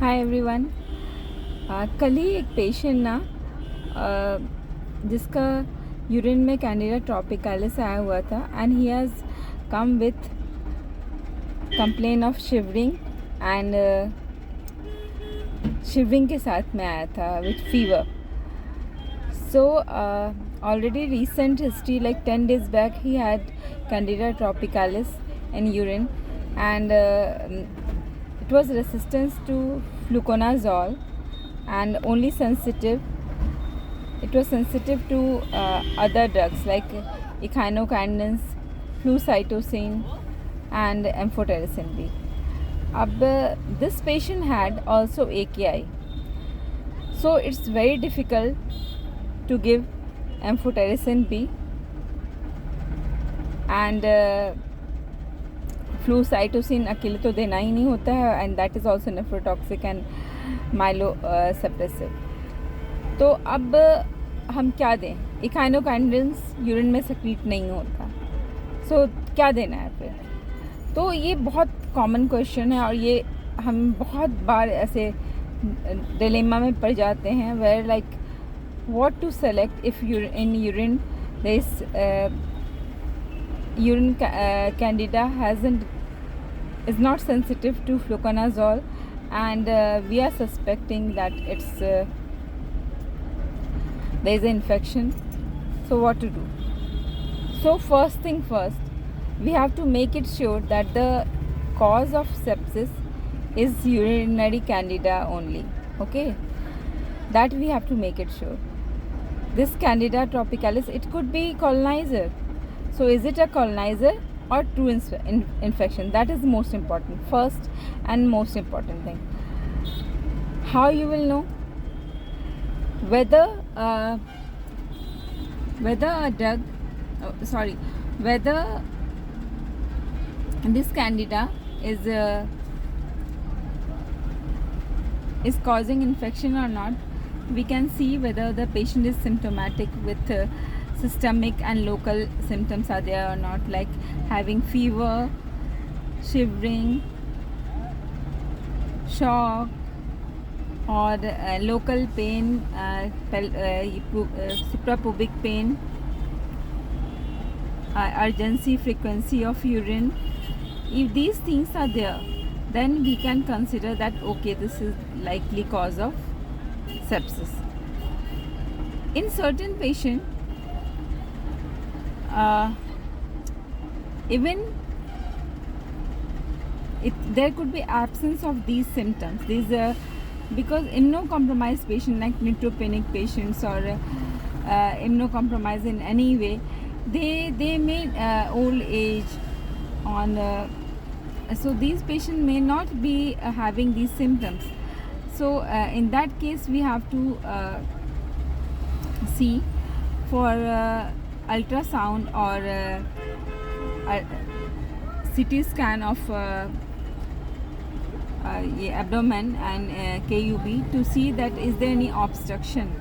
Hi everyone. कल ही एक patient ना जिसका यूरिन में कैंडिडा ट्रॉपिकैलिस आया हुआ था and he has come with complain of shivering and shivering के साथ में आया था with fever. So already recent history, like 10 days back he had candida tropicalis in urine, and it was resistance to fluconazole and only sensitive. It was sensitive to other drugs like echinocandins, flucytosine and amphotericin B. This patient had also AKI, so it's very difficult to give amphotericin B and flucytosine अकेले तो देना ही नहीं होता है and that is also nephrotoxic and myelosuppressive. तो अब हम क्या दें? इकाइनोकैंडिन्स यूरिन में सक्रीट नहीं होता, सो क्या देना है फिर? तो ये बहुत कॉमन क्वेश्चन है और ये हम बहुत बार ऐसे डिलेमा में पड़ जाते हैं where like what to select if in urine there is candida is not sensitive to fluconazole and we are suspecting that it's there is an infection. So what to do? So first thing first, we have to make it sure that the cause of sepsis is urinary candida only. Okay, that we have to make it sure. This candida tropicalis, it could be colonizer. So is it a colonizer or true infection? That is the most important, first and most important thing. How you will know whether whether this candida is causing infection or not? We can see whether the patient is symptomatic with systemic and local symptoms are there or not, like having fever, shivering, shock, or local pain, suprapubic pain, urgency, frequency of urine. If these things are there, then we can consider that okay, this is likely cause of sepsis. In certain patient, even there could be absence of these symptoms. These because immunocompromised patient like neutropenic patients or immunocompromised in any way, they may old age on so these patients may not be having these symptoms. So in that case we have to see for ultrasound or CT scan of abdomen and KUB to see that is there any obstruction.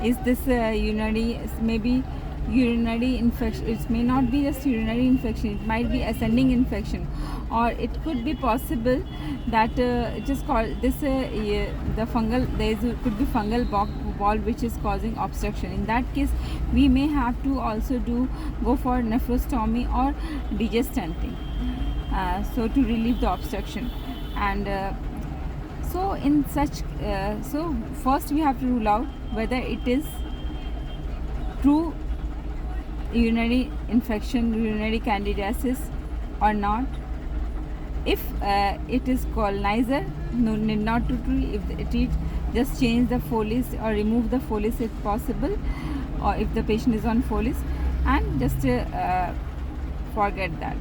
Is this urinary, maybe urinary infection? It may not be just urinary infection, it might be ascending infection, or it could be possible that it is called this the fungal, could be fungal bulb which is causing obstruction. In that case we may have to also go for nephrostomy or degestanting so to relieve the obstruction. And so in such so first we have to rule out whether it is true urinary infection, urinary candidiasis or not. If it is colonizer, no need not to treat. If it is, just change the Folis or remove the Folis if possible, or if the patient is on Folis, and just forget that.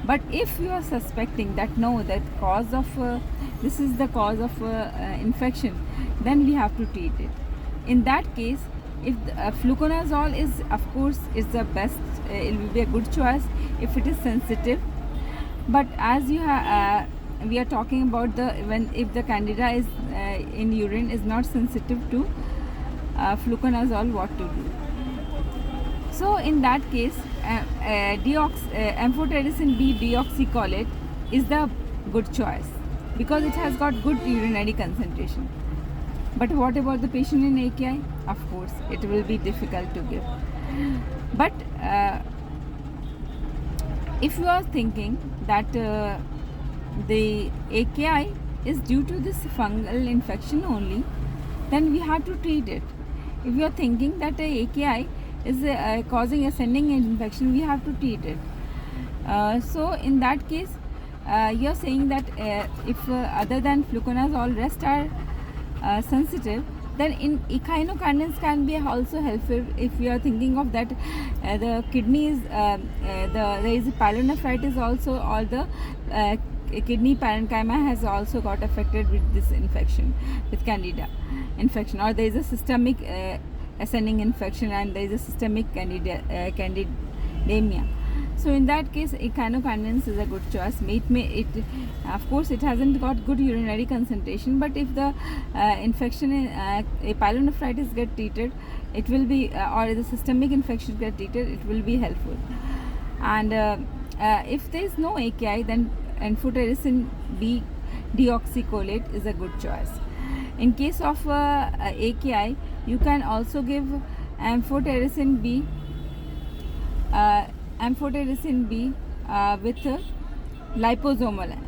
But if you are suspecting that no, that cause of this is the cause of infection, then we have to treat it. In that case, if fluconazole is, of course, is the best, it will be a good choice if it is sensitive. But as you we are talking about if the candida is in urine is not sensitive to fluconazole, what to do? So in that case, amphotericin B deoxycholate is the good choice. because it has got good urinary concentration. But what about the patient in AKI? Of course, it will be difficult to give. But if you are thinking that the AKI is due to this fungal infection only, then we have to treat it. If you are thinking that the AKI is causing ascending infection, we have to treat it. So in that case, you are saying that if other than fluconazole rest are sensitive, then in echinocandins can be also helpful. If you are thinking of that, the kidneys, there is pyelonephritis also, or the kidney parenchyma has also got affected with this infection, with candida infection, or there is a systemic ascending infection and there is a systemic candidemia. So in that case, echinocandins is a good choice. Of course, it hasn't got good urinary concentration, but if the infection in pyelonephritis get treated, it will be, or the systemic infection get treated, it will be helpful. And if there is no AKI, then amphotericin B deoxycholate is a good choice. In case of AKI, you can also give amphotericin B with liposomal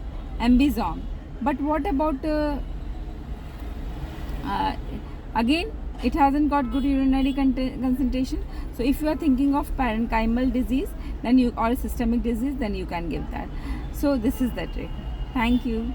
AmBisome. But what about again, it hasn't got good urinary concentration. So if you are thinking of parenchymal disease, then or systemic disease, then you can give that. So this is the trick. Thank you.